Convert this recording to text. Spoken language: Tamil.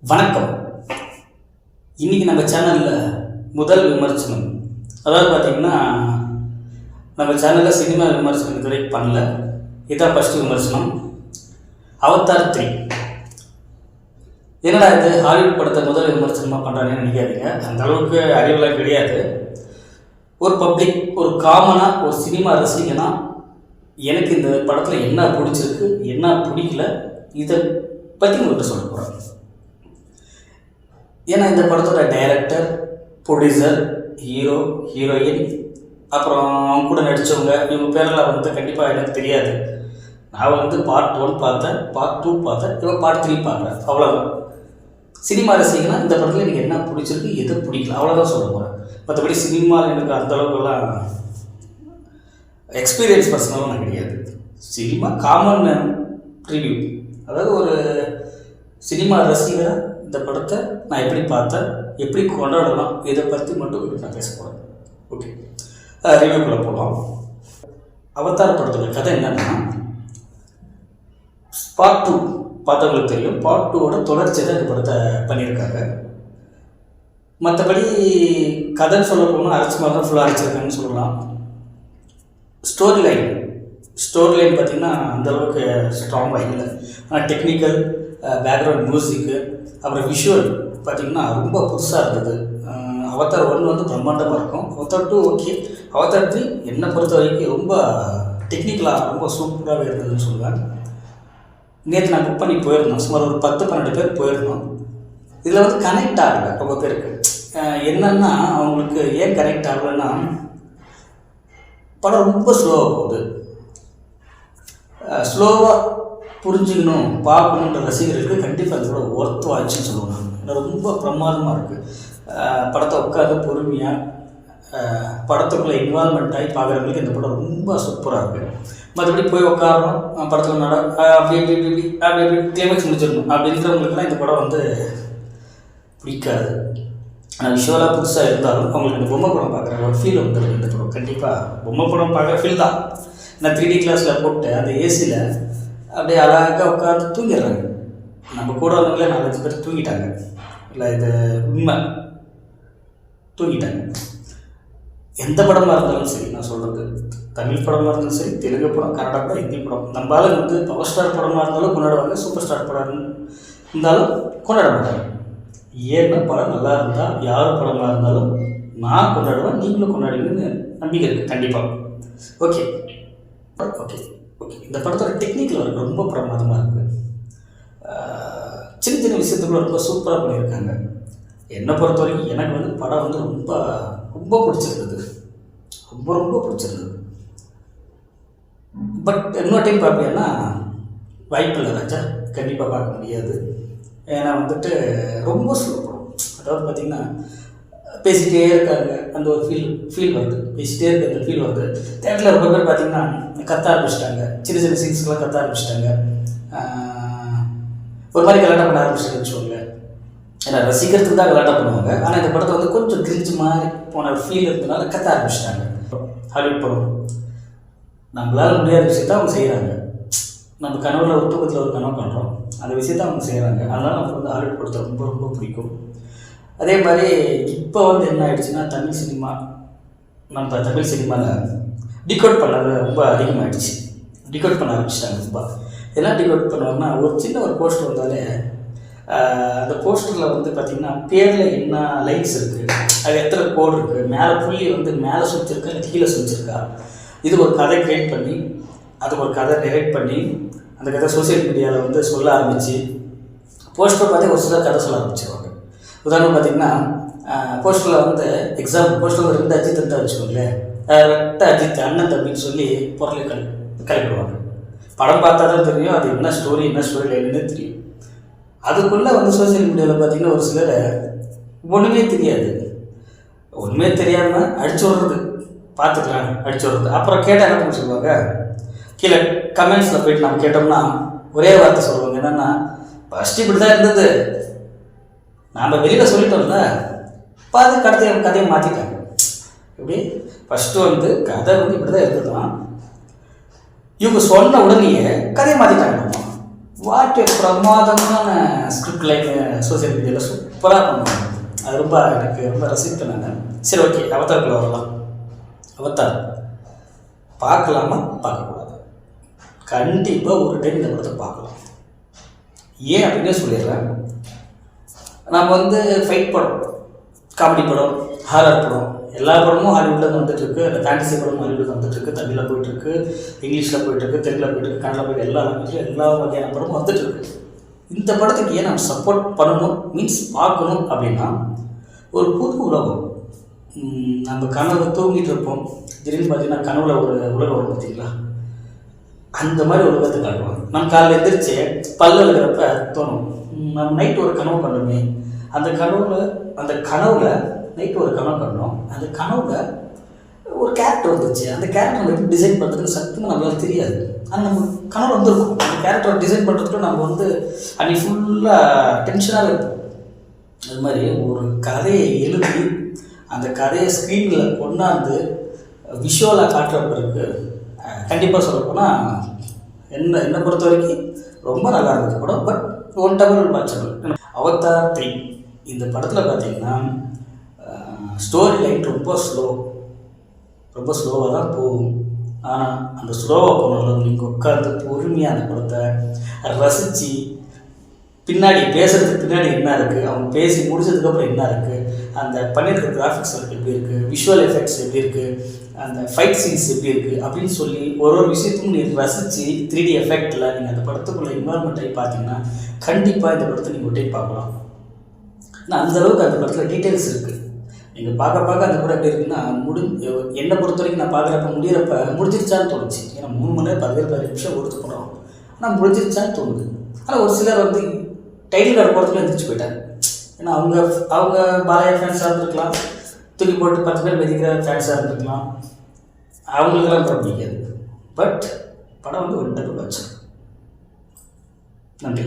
வணக்கம். இன்றைக்கி நம்ம சேனலில் முதல் விமர்சனம், அதாவது பார்த்திங்கன்னா நம்ம சேனலில் சினிமா விமர்சனம் இதுவரை பண்ணல. இதுதான் ஃபஸ்ட்டு விமர்சனம். அவதார் 3. என்னடா இது ஹாலிவுட் படத்தை முதல் விமர்சனமாக பண்ணுறாங்கன்னு நினைக்காதீங்க. அந்த அளவுக்கு அறிவுலாம் கிடையாது. ஒரு பப்ளிக், ஒரு காமனாக ஒரு சினிமா ரசிகனா எனக்கு இந்த படத்தில் என்ன பிடிச்சிருக்கு என்ன பிடிக்கல இதை பற்றி உங்கள்கிட்ட சொல்ல போகிறேன். ஏன்னா இந்த படத்தோட டைரக்டர், ப்ரொடியூசர், ஹீரோ, ஹீரோயின், அப்புறம் அவங்க கூட நடித்தவங்க, இவங்க பேரெல்லாம் கண்டிப்பாக எனக்கு தெரியாது. நான் பார்ட் 1 பார்த்தேன், பார்ட் 2 பார்த்தேன், இப்போ பார்ட் 3 பார்க்குறேன். அவ்வளோதான். சினிமா ரசிகனா இந்த படத்தில் எனக்கு என்ன பிடிச்சிருக்கு எது பிடிக்கல அவ்வளோதான் சொல்ல போகிறேன். மற்றபடி சினிமாவில் எனக்கு அந்தளவுக்குலாம் எக்ஸ்பீரியன்ஸ் பர்சனலாக நான் கிடையாது. சினிமா காமன் ரிவ்யூ, அதாவது ஒரு சினிமா ரசிகராக இந்த படத்தை நான் எப்படி பார்த்தேன், எப்படி கொண்டாடலாம், இதை பற்றி மட்டும் நான் பேச போகிறேன். ஓகே, ரிவ்யூக்குள்ளே போகலாம். அவதார் படத்தோட கதை என்னன்னா, பார்ட் 2 பார்த்தவங்களுக்கு தெரியும். பார்ட் 2வோட தொடர்ச்சி தான் இந்த படத்தை பண்ணியிருக்காங்க. மற்றபடி கதைன்னு சொல்ல போனால் அரைச்சி மாதிரி தான் ஃபுல்லாக அரைச்சிருக்காங்கன்னு சொல்லலாம். ஸ்டோரி லைன் பார்த்திங்கன்னா அந்தளவுக்கு ஸ்ட்ராங்காக இல்லை. ஆனால் டெக்னிக்கல், பேக்ரவுண்ட் மியூசிக்கு, அப்புறம் விஷுவல் பார்த்திங்கன்னா ரொம்ப புதுசாக இருந்தது. அவதார் 1 பிரம்மாண்டமாக இருக்கும். Avatar 2 okay. அவதார் 3 என்னை பொறுத்த வரைக்கும் ரொம்ப டெக்னிக்கலாக ரொம்ப சூப்பராகவே இருந்ததுன்னு சொல்லுவேன். நேற்று நான் புக் பண்ணி போயிருந்தோம். சுமார் ஒரு 10-12 பேர் போயிருந்தோம். இதில் கனெக்ட் ஆகலை ரொம்ப பேருக்கு. என்னென்னா அவங்களுக்கு ஏன் கனெக்ட் ஆகலைன்னா, படம் ரொம்ப ஸ்லோவாக போகுது. ஸ்லோவாக புரிஞ்சுக்கணும், பார்க்கணுன்ற ரசிகர்களுக்கு கண்டிப்பாக அது கூட ஒர்த் வாட்சுன்னு சொல்லுவாங்க. ரொம்ப பிரமாதமாக இருக்குது. படத்தை உட்காந்து பொறுமையாக படத்துக்குள்ளே இன்வால்மெண்ட் ஆகி பார்க்குறவங்களுக்கு இந்த படம் ரொம்ப சூப்பராக இருக்குது. மற்றபடி போய் உட்காரணும், படத்தில் அப்படி கிளைமேக்ஸ் முடிச்சிடணும் அப்படின்றவங்களுக்குலாம் இந்த படம் பிடிக்காது. ஆனால் விஷுவலாக புதுசாக இருந்தாலும் அவங்களுக்கு இந்த பொம்மை படம் பார்க்குற ஒரு ஃபீல் வந்துருக்கு. இந்த படம் கண்டிப்பாக பொம்மை படம் பார்க்குற ஃபீல் தான். நான் 3D கிளாஸில் போட்டு அந்த ஏசியில் அப்படியே அழகாக உட்காந்து தூங்கிடுறாங்க. நம்ம கூட வந்தவங்களே 4-5 பேர் தூங்கிட்டாங்க. இல்லை, இது உண்மை, தூங்கிட்டாங்க. எந்த படமாக இருந்தாலும் சரி, நான் சொல்கிறது தமிழ் படமாக இருந்தாலும் சரி, தெலுங்கு படம், கன்னட படம், ஹிந்தி படம், நம்ம ஆளுங்க பவர் ஸ்டார் படமாக இருந்தாலும் கொண்டாடுவாங்க, சூப்பர் ஸ்டார் படம் இருந்தாலும் கொண்டாட மாட்டாங்க. ஏன்னா படம் நல்லா இருந்தால் யார் படமாக இருந்தாலும் நான் கொண்டாடுவேன், நீங்களும் கொண்டாடுவீங்கன்னு நம்பிக்கை இருக்குது கண்டிப்பாக. ஓகே, இந்த படத்தோட டெக்னிக்கல் ஒர்க் ரொம்ப பிரமாதமாக இருக்குது. சின்ன சின்ன விஷயத்துக்குள்ள ரொம்ப சூப்பராக பண்ணியிருக்காங்க. என்னை பொறுத்த வரைக்கும் எனக்கு படம் ரொம்ப ரொம்ப பிடிச்சிருந்தது. ரொம்ப பிடிச்சிருந்தது. பட் இன்னொரு டைம் பார்ப்பீங்கன்னா வாய்ப்பு இல்லை ராஜா, கண்டிப்பாக பார்க்க முடியாது. ஏன்னா ரொம்ப ஸ்லோ படம். அதாவது பார்த்திங்கன்னா பேசிகிட்டே இருக்காங்க, அந்த ஒரு ஃபீல் வருது. பேசிகிட்டே இருக்க அந்த ஃபீல் வருது. தேட்டரில் ரொம்ப பேர் பார்த்திங்கன்னா கத்த ஆரம்பிச்சிட்டாங்க. சின்ன சின்ன சீன்ஸ்க்கெலாம் கத்த ஆரம்பிச்சிட்டாங்க. ஒரு மாதிரி கலாட்டம் பண்ண ஆரம்பிச்சிட்டாங்கன்னு வச்சுக்கோங்களேன். ஏன்னா ரசிக்கிறதுக்கு தான் கலாட்டம் பண்ணுவாங்க. ஆனால் இந்த படத்தை கொஞ்சம் கிரிஞ்சு மாதிரி போன ஃபீல் இருந்ததுனால கத்த ஆரம்பிச்சிட்டாங்க. ஹாலிவுட் படம் நம்மளால் முடியாத விஷயத்த அவங்க செய்கிறாங்க. நம்ம கனவுல ஒரு தூக்கத்தில் ஒரு கனவு பண்ணுறோம், அந்த விஷயத்தை அவங்க செய்கிறாங்க. அதனால் நமக்கு ஹாலிவுட் படத்தை ரொம்ப ரொம்ப பிடிக்கும். அதே மாதிரி இப்போ என்ன ஆகிடுச்சுன்னா, தமிழ் சினிமாவில் டிகோட் பண்ணது ரொம்ப அதிகமாகிடுச்சு. டிகோட் பண்ண ஆரம்பிச்சிட்டாங்க. ரொம்ப என்ன டிகோட் பண்ணுவாங்கன்னா, ஒரு சின்ன ஒரு போஸ்டர் வந்தாலே அந்த போஸ்டரில் பார்த்திங்கன்னா பேரில் என்ன லைன்ஸ் இருக்குது, அது எத்தனை கோடு இருக்குது, மேலே புள்ளி மேலே சுற்றிருக்கா இல்லை கீழே சுற்றிருக்கா, இது ஒரு கதை க்ரியேட் பண்ணி அதுக்கு ஒரு கதை டைரக்ட் பண்ணி அந்த கதை சோசியல் மீடியாவில் சொல்ல ஆரம்பித்து போஸ்டர் பார்த்து ஒரு சிலர் கதை சொல்ல ஆரம்பிச்சிருவாங்க. உதாரணம் பார்த்திங்கன்னா, போஸ்டரில் எக்ஸாம்பிள் போஸ்டரில் 2 அஜித் இருந்தால் வச்சுக்கோங்களேன், 2 அஜித் அண்ணன் தம்பின்னு சொல்லி பொருளை கலப்பிடுவாங்க. படம் பார்த்தா தான் தெரியும் அது என்ன ஸ்டோரி லைன்னு தெரியும். அதுக்குள்ளே சோசியல் மீடியாவில் பார்த்திங்கன்னா ஒரு சிலர் ஒன்றுமே தெரியாமல் அடிச்சு விடுறது, பார்த்துக்கலாம் அடிச்சு விடுறது. அப்புறம் கேட்டால் என்ன பண்ண சொல்லுவாங்க, கீழே கமெண்ட்ஸில் போய்ட்டு நம்ம கேட்டோம்னா ஒரே வார்த்தை சொல்லுவாங்க, என்னென்னா ஃபஸ்ட்டு இப்படி தான் இருந்தது, நாம் வெளியில் சொல்லிட்டோம்ல, பார்த்து கதையை மாற்றிட்டாங்க. எப்படி ஃபஸ்ட்டு கதை இப்படி தான் இருந்ததுதான், இவங்க சொன்ன உடனேயே கதையை மாற்றிட்டாங்க. வாட் பிரமாதமான ஸ்கிரிப்ட் லைன் சோசியல் மீடியாவில் சூப்பராக பண்ணுவாங்க. அது ரொம்ப எனக்கு ரொம்ப ரசிப்பேன் நான். சரி, ஓகே, அவதாருக்குள்ள வரலாம். அவதார் பார்க்கலாமா பார்க்கக்கூடாது? கண்டிப்பாக ஒரு டைம் இந்த படத்தை பார்க்கலாம். ஏன் அப்படின்னே சொல்லிடுறேன். நம்ம வந்து ஃபைட் படம், காமெடி படம், ஹாரர் படம், எல்லா படமும் ஹாலிவுட்லேருந்து வந்துட்டுருக்கு. அந்த ஃபேண்டசி படமும் ஹாலிவுட்ல வந்துட்டுருக்கு. தமிழில் போயிட்டுருக்கு, இங்கிலீஷில் போயிட்டுருக்கு, தெலுங்கில் போயிட்டுருக்கு, கன்னடில் போயிட்டு எல்லா லாங்குவேஜ்லையும் எல்லா வகையான படமும் வந்துட்டுருக்கு. இந்த படத்துக்கு ஏன் நம்ம சப்போர்ட் பண்ணணும், மீன்ஸ் பார்க்கணும் அப்படின்னா, ஒரு புது உலகம். நம்ம கனவு தூங்கிட்டு இருப்போம், திடீர்னு பார்த்தீங்கன்னா கனவுல ஒரு உலகம் வரும் பார்த்தீங்களா, அந்த மாதிரி ஒரு உலகத்தை காட்டுவாங்க. நம்ம காலையில் எந்திரிச்சு பல்லு இருக்கிறப்ப தோணும், நம்ம நைட்டு ஒரு கனவு பண்ணுமே, அந்த கனவுல நைட்டு ஒரு கனவு பண்ணோம், அந்த கனவுல ஒரு கேரக்டர் வந்துச்சு, அந்த கேரக்டர் நம்ம எப்படி டிசைன் பண்ணுறதுன்னு சத்தியமாக நம்மளால தெரியாது. ஆனால் நம்ம கனவு வந்துருக்கும். அந்த கேரக்டரை டிசைன் பண்ணுறதுக்கு நம்ம வந்து அன்றைக்கி ஃபுல்லாக டென்ஷனாக இருக்கும். அது மாதிரி ஒரு கதையை எழுதி அந்த கதையை ஸ்க்ரீனில் கொண்டாந்து விஷுவலாக காட்டுற பிறகு கண்டிப்பாக சொல்லப்போனால் என்னை பொறுத்த வரைக்கும் ரொம்ப நல்லா இருந்துச்சு படம். But one double watchable. Avatar 3 இந்த படத்தில் பார்த்தீங்கன்னா ஸ்டோரி லைன் ரொம்ப ஸ்லோவாக தான் போகும். ஆனால் அந்த ஸ்லோவாக போனாலும் நீங்கள் உட்காந்து பொறுமையாக அந்த படத்தை ரசித்து பின்னாடி பேசுகிறதுக்கு பின்னாடி என்ன இருக்குது, அவங்க பேசி முடிச்சதுக்கப்புறம் என்ன இருக்குது, அந்த பண்ணியிருக்கிற கிராஃபிக்ஸ் ஒர்க் எப்படி இருக்குது, விஷுவல் எஃபெக்ட்ஸ் எப்படி இருக்குது, அந்த ஃபைட் சீன்ஸ் எப்படி இருக்குது அப்படின்னு சொல்லி ஒரு விஷயத்தையும் நீங்கள் ரசித்து 3D எஃபெக்டில் நீங்கள் அந்த படத்துக்குள்ளே இன்வால்மெண்ட் ஆகி பார்த்தீங்கன்னா கண்டிப்பாக இந்த படத்தை நீங்கள் ஒட்டை பார்க்கலாம். ஆனால் அந்தளவுக்கு அந்த படத்தில் டீட்டெயில்ஸ் இருக்குது. நீங்கள் பார்க்க அந்த படம் எப்படி இருக்குன்னா என்னை பொறுத்த வரைக்கும் நான் பார்க்குறப்ப முடிஞ்சிருச்சான்னு தோணுச்சு. ஏன்னா 3 மணி நேரம் 17 நிமிஷம் கொடுத்து போகிறோம், ஆனால் முடிஞ்சிருச்சான்னு தோணுது. ஆனால் ஒரு சிலர் வந்து டைட்டில் கார்டு போகிறதுக்குள்ள எந்திரிச்சு போயிட்டாங்க. ஏன்னா அவங்க பாலையா ஃபேன்ஸாக இருந்திருக்கலாம், தூக்கி போட்டு 10 பேர் மதிக்கிற ஃபேன்ஸாக இருந்திருக்கலாம், அவங்களுக்கெல்லாம் படம் பிடிக்காது. பட் படம் வந்து ஒரு டபுள் வாட்ச். நன்றி.